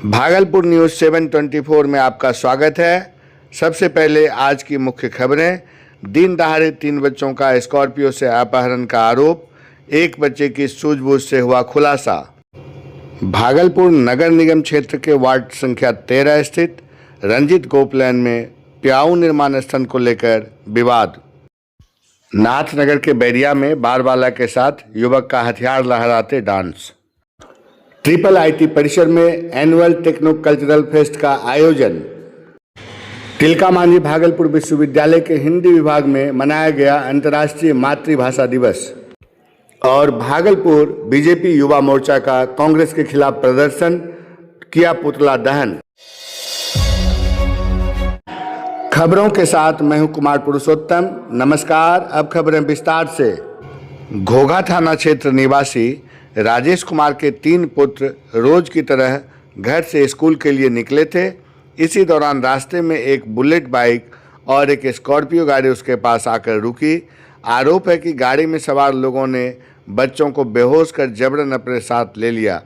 Bhagalpur news 724 में आपका स्वागत है। सबसे पहले आज की मुख्य खबरें। दिन दहाड़े 3 बच्चों का स्कॉर्पियो से अपहरण का आरोप, एक बच्चे की सूझबूझ से हुआ खुलासा। भागलपुर नगर निगम क्षेत्र के वार्ड संख्या 13 स्थित रंजित गोपलैन में प्याऊ निर्माण स्थल को लेकर विवाद। नाथनगर के बैरिया में बारबाला के साथ युवक का हथियार लहराते डांस। ट्रिपल आईटी परिसर में एनुअल टेक्नो कल्चरल फेस्ट का आयोजन। तिलका मांझी भागलपुर विश्वविद्यालय के हिंदी विभाग में मनाया गया अंतर्राष्ट्रीय मातृभाषा दिवस। और भागलपुर बीजेपी युवा मोर्चा का कांग्रेस के खिलाफ प्रदर्शन, किया पुतला दहन। खबरों के साथ मैं हूं कुमार पुरुषोत्तम। नमस्कार। अब खबरें विस्तार से। घोघा थाना क्षेत्र निवासी राजेश कुमार के 3 पुत्र रोज की तरह घर से स्कूल के लिए निकले थे। इसी दौरान रास्ते में एक बुलेट बाइक और एक स्कॉर्पियो गाड़ी उसके पास आकर रुकी। आरोप है कि गाड़ी में सवार लोगों ने बच्चों को बेहोश कर जबरन अपने साथ ले लिया।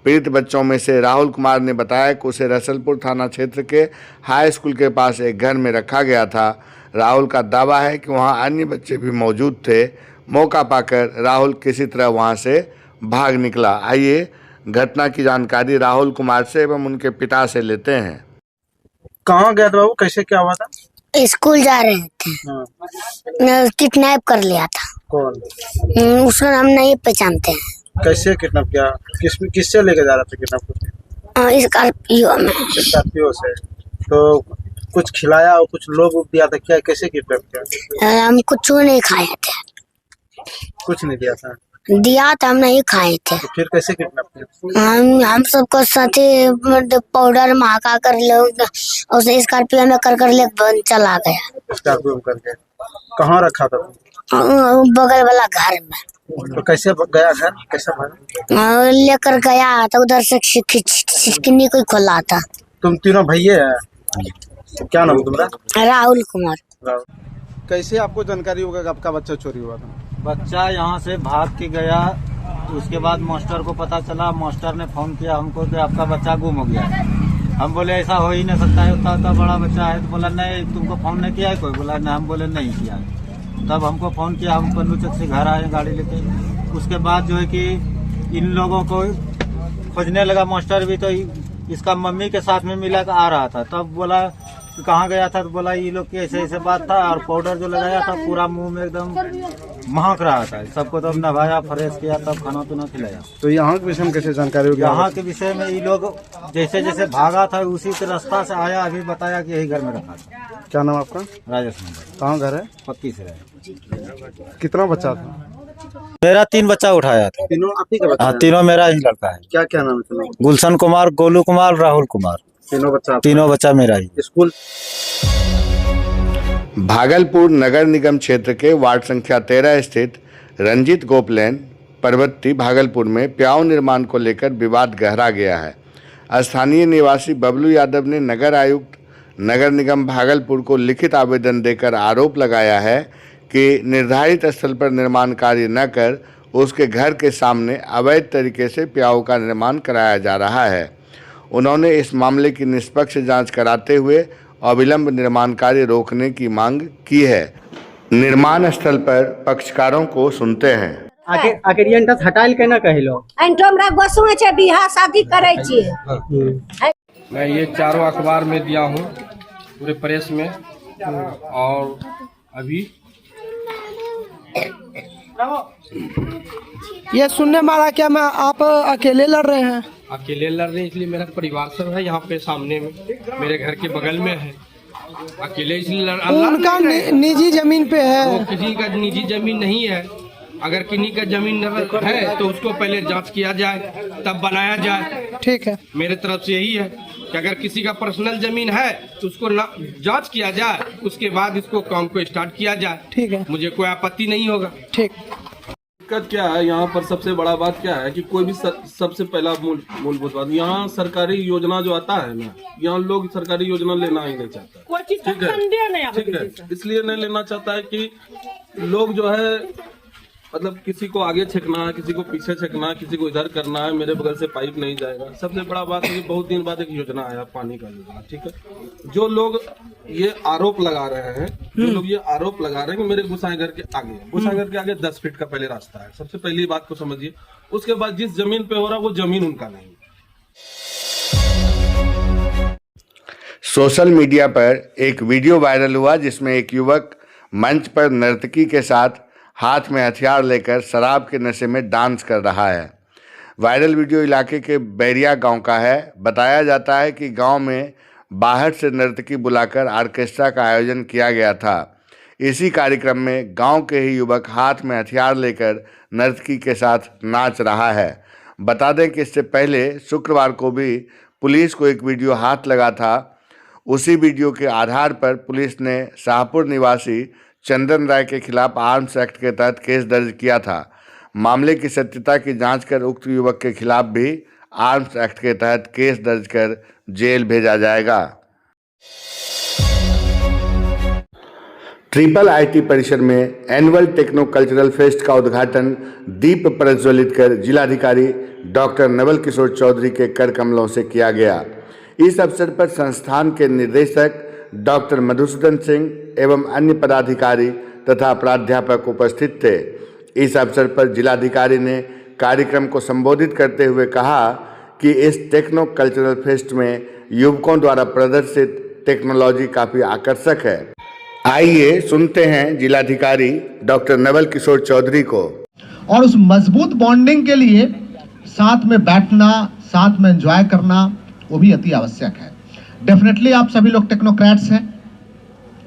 पीड़ित बच्चों में से राहुल कुमार ने बताया कि उसे रसलपुर थाना क्षेत्र के हाई स्कूल के पास एक घर में रखा गया था। राहुल का दावा है कि वहां अन्य बच्चे भी मौजूद थे। मौका पाकर राहुल किसी तरह वहां से भाग निकला। आइए घटना की जानकारी राहुल कुमार से एवं उनके पिता से लेते हैं। कहाँ गया था बाबू, कैसे क्या हुआ था? स्कूल जा रहे थे, किडनैप कर लिया था। कौन? उसका नाम नहीं पहचानते हैं। कैसे किडनैप किया? किससे लेके जा रहा था किडनैप? स्कॉर्पियो में। स्कॉर्पियो से। तो कुछ खिलाया और कुछ लोग दिया था क्या? कैसे किडनैप किया? हम कुछ नहीं खाए थे। कुछ नहीं दिया था? दिया था, हम नहीं खाए थे। तो फिर कैसे किडनैप किया? हम सबको साथी पाउडर महका कर ले, उसे स्कॉर्पियो में कर ले चला गया। स्कॉर्पियो में करके कहाँ रखा था? बगल वाला घर में। तो कैसे गया घर? कैसे भागा? लेकर गया था, उधर से खिड़की कोई खोला था। तुम तीनों भैया हैं? क्या नाम तुम्हारा? राहुल कुमार। कैसे आपको जानकारी होगा कि आपका बच्चा चोरी हुआ था? बच्चा यहाँ से भाग के गया, तो उसके बाद मास्टर को पता चला। मास्टर ने फोन किया हमको कि आपका बच्चा गुम हो गया है। हम बोले ऐसा हो ही नहीं सकता है, उतना बड़ा बच्चा है। तो बोला नहीं, तुमको फोन नहीं किया है कोई? बोला नहीं। हम बोले नहीं किया है। तब हमको फोन किया, हम पन्नूचक से घर आए गाड़ी लेके। उसके बाद जो है कि इन लोगों को खोजने लगा मास्टर भी, तो इसका मम्मी के साथ में मिला आ रहा था। तब बोला कि कहाँ गया था? तो बोला ये लोग की ऐसे ऐसे बात था। और पाउडर जो लगाया था पूरा मुंह में एकदम महक रहा था। सबको तब नहाया, फ्रेश किया, तब खाना पीना खिलाया। तो यहाँ के विषय में कैसे जानकारी होगी? यहाँ के विषय में ये लोग जैसे जैसे भागा था उसी के रास्ता से आया। अभी बताया कि यही घर में रखा था। क्या नाम आपका? राजेश कुमार। कहाँ घर है? पक्की से रहे। कितना बच्चा था? मेरा 3 बच्चा उठाया था। तीनों आप ही का बच्चा? हाँ, तीनों मेरा ही लड़का है। क्या क्या नाम है तुम्हारा? गुलशन कुमार, गोलू कुमार, राहुल कुमार। तीनों बच्चा मेरा ही। स्कूल भागलपुर नगर निगम क्षेत्र के वार्ड संख्या 13 स्थित रंजित गोपलैन परबत्ती भागलपुर में प्याऊ निर्माण को लेकर विवाद गहरा गया है। स्थानीय निवासी बबलू यादव ने नगर आयुक्त नगर निगम भागलपुर को लिखित आवेदन देकर आरोप लगाया है कि निर्धारित स्थल पर निर्माण कार्य न कर उसके घर के सामने अवैध तरीके से प्याऊ का निर्माण कराया जा रहा है। उन्होंने इस मामले की निष्पक्ष जांच कराते हुए अविलंब निर्माण कार्य रोकने की मांग की है। निर्माण स्थल पर पक्षकारों को सुनते हैं। आखिर ये हटाइल केना कहलो? एंटो हमरा गोसुए छे, बियाह शादी करे छिए। मैं ये चारों अखबार में दिया हूँ, पूरे प्रेस में। और अभी ये सुनने मारा क्या मैं आप अकेले लड़ रहे हैं? अकेले लड़ रहे, इसलिए मेरा परिवार सब है यहाँ पे सामने में, मेरे घर के बगल में है। अकेले इसलिए उनका निजी जमीन पे है। वो किसी का निजी जमीन नहीं है। अगर किन्हीं का जमीन है तो उसको पहले जांच किया जाए, तब बनाया जाए। ठीक है, मेरे तरफ से यही है कि अगर किसी का पर्सनल जमीन है तो उसको जांच किया जाए, उसके बाद इसको काम को स्टार्ट किया जाए। ठीक है, मुझे कोई आपत्ति नहीं होगा। ठीक। दिक्कत क्या है यहाँ पर? सबसे बड़ा बात क्या है कि कोई भी सबसे पहला मूलभूत बात, यहाँ सरकारी योजना जो आता है ना, यहाँ लोग सरकारी योजना लेना ही नहीं चाहता। ठीक है, इसलिए नहीं लेना चाहता है कि लोग जो है मतलब किसी को आगे छेकना है, किसी को पीछे छेकना, किसी को इधर करना है, मेरे बगल से पाइप नहीं जाएगा। सबसे बड़ा बात है कि बहुत दिन बाद एक योजना आया पानी का योजना, ठीक है। जो लोग ये आरोप लगा रहे हैं, कि मेरे गुसाईघर के आगे 10 फीट का पहले रास्ता है, सबसे पहली बात को समझिए। उसके बाद जिस जमीन पे हो रहा है वो जमीन उनका नहीं है। सोशल मीडिया पर एक वीडियो वायरल हुआ जिसमें एक युवक मंच पर नर्तकी के साथ हाथ में हथियार लेकर शराब के नशे में डांस कर रहा है। वायरल वीडियो इलाके के बैरिया गांव का है। बताया जाता है कि गांव में बाहर से नर्तकी बुलाकर ऑर्केस्ट्रा का आयोजन किया गया था। इसी कार्यक्रम में गांव के ही युवक हाथ में हथियार लेकर नर्तकी के साथ नाच रहा है। बता दें कि इससे पहले शुक्रवार को भी पुलिस को एक वीडियो हाथ लगा था। उसी वीडियो के आधार पर पुलिस ने शाहपुर निवासी चंदन राय के खिलाफ आर्म्स एक्ट के तहत केस दर्ज किया था। मामले की सत्यता की जांच कर उक्त युवक के खिलाफ भी आर्म्स एक्ट के तहत केस दर्ज कर जेल भेजा जाएगा। ट्रिपल आईटी परिसर में एनुअल टेक्नो कल्चरल फेस्ट का उद्घाटन दीप प्रज्वलित कर जिलाधिकारी डॉक्टर नवल किशोर चौधरी के कर कमलों से किया गया। इस अवसर पर संस्थान के निदेशक डॉक्टर मधुसूदन सिंह एवं अन्य पदाधिकारी तथा प्राध्यापक उपस्थित थे। इस अवसर पर जिलाधिकारी ने कार्यक्रम को संबोधित करते हुए कहा कि इस टेक्नो कल्चरल फेस्ट में युवकों द्वारा प्रदर्शित टेक्नोलॉजी काफ़ी आकर्षक है। आइए सुनते हैं जिलाधिकारी डॉक्टर नवल किशोर चौधरी को। और उस मजबूत बॉन्डिंग के लिए साथ में बैठना, साथ में एंजॉय करना वो भी अति आवश्यक है। डेफिनेटली आप सभी लोग टेक्नोक्रेट्स हैं,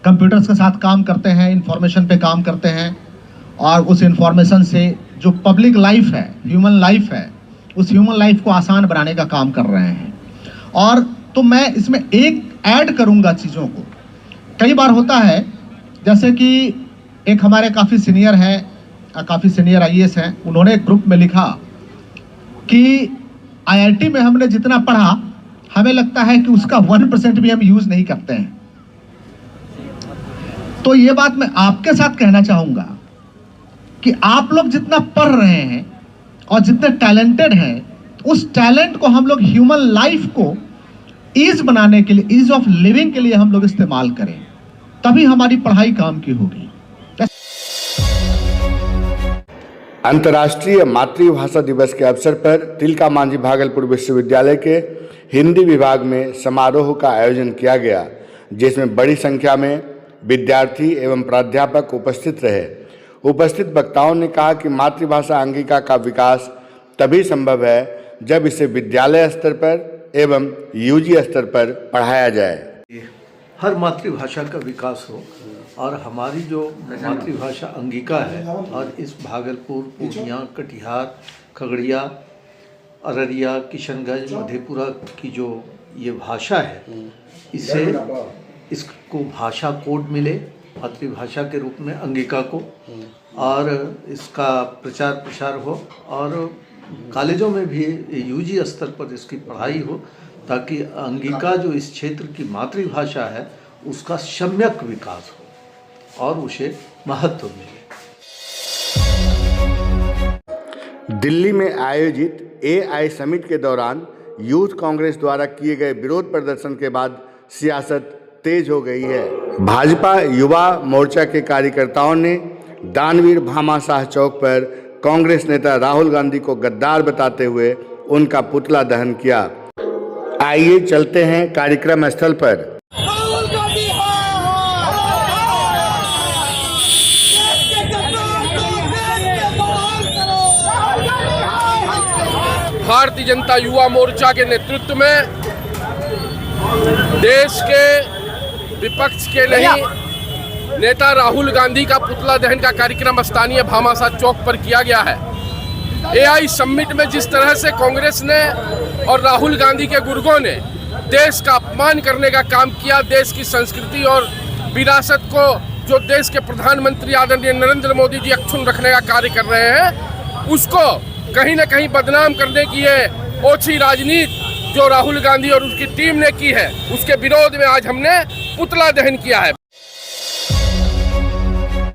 कंप्यूटर्स के साथ काम करते हैं, इंफॉर्मेशन पे काम करते हैं और उस इंफॉर्मेशन से जो पब्लिक लाइफ है, ह्यूमन लाइफ है, उस ह्यूमन लाइफ को आसान बनाने का काम कर रहे हैं। और तो मैं इसमें एक ऐड करूंगा चीज़ों को। कई बार होता है जैसे कि एक हमारे काफ़ी सीनियर IAS हैं, उन्होंने एक ग्रुप में लिखा कि IIT में हमने जितना पढ़ा हमें लगता है कि उसका 1% भी हम यूज नहीं करते हैं। तो ये बात मैं आपके साथ कहना चाहूंगा कि आप लोग जितना पढ़ रहे हैं और जितने टैलेंटेड हैं, उस टैलेंट को हम लोग ह्यूमन लाइफ को ईज बनाने के लिए, ईज ऑफ लिविंग के लिए हम लोग इस्तेमाल करें, तभी हमारी पढ़ाई काम की होगी। अंतर्राष्ट्रीय मातृभाषा दिवस के अवसर पर तिलका मांझी भागलपुर विश्वविद्यालय के हिंदी विभाग में समारोह का आयोजन किया गया, जिसमें बड़ी संख्या में विद्यार्थी एवं प्राध्यापक उपस्थित रहे। उपस्थित वक्ताओं ने कहा कि मातृभाषा अंगिका का विकास तभी संभव है जब इसे विद्यालय स्तर पर एवं UG स्तर पर पढ़ाया जाए। हर मातृभाषा का विकास हो और हमारी जो मातृभाषा अंगिका है, और इस भागलपुर, पूर्णिया, कटिहार, खगड़िया, अररिया, किशनगंज, मधेपुरा की जो ये भाषा है, इससे इसको भाषा कोड मिले मातृभाषा के रूप में अंगिका को, और इसका प्रचार प्रसार हो और कॉलेजों में भी UG स्तर पर इसकी पढ़ाई हो, ताकि अंगिका जो इस क्षेत्र की मातृभाषा है उसका सम्यक विकास हो और उसे महत्व मिले। दिल्ली में आयोजित AI समिट के दौरान यूथ कांग्रेस द्वारा किए गए विरोध प्रदर्शन के बाद सियासत तेज हो गई है। भाजपा युवा मोर्चा के कार्यकर्ताओं ने दानवीर भामाशाह चौक पर कांग्रेस नेता राहुल गांधी को गद्दार बताते हुए उनका पुतला दहन किया। आइए चलते हैं कार्यक्रम स्थल पर। भारतीय जनता युवा मोर्चा के नेतृत्व में देश के विपक्ष के नहीं नेता राहुल गांधी का पुतला दहन का कार्यक्रम स्थानीय भामाशाह चौक पर किया गया है। AI समिट में जिस तरह से कांग्रेस ने और राहुल गांधी के गुर्गों ने देश का अपमान करने का काम किया, देश की संस्कृति और विरासत को जो देश के प्रधानमंत्री आदरणीय नरेंद्र मोदी जी अक्षुण्ण रखने का कार्य कर रहे हैं, उसको कहीं न कहीं बदनाम करने की ये ओछी राजनीति जो राहुल गांधी और उसकी टीम ने की है, उसके विरोध में आज हमने पुतला दहन किया है।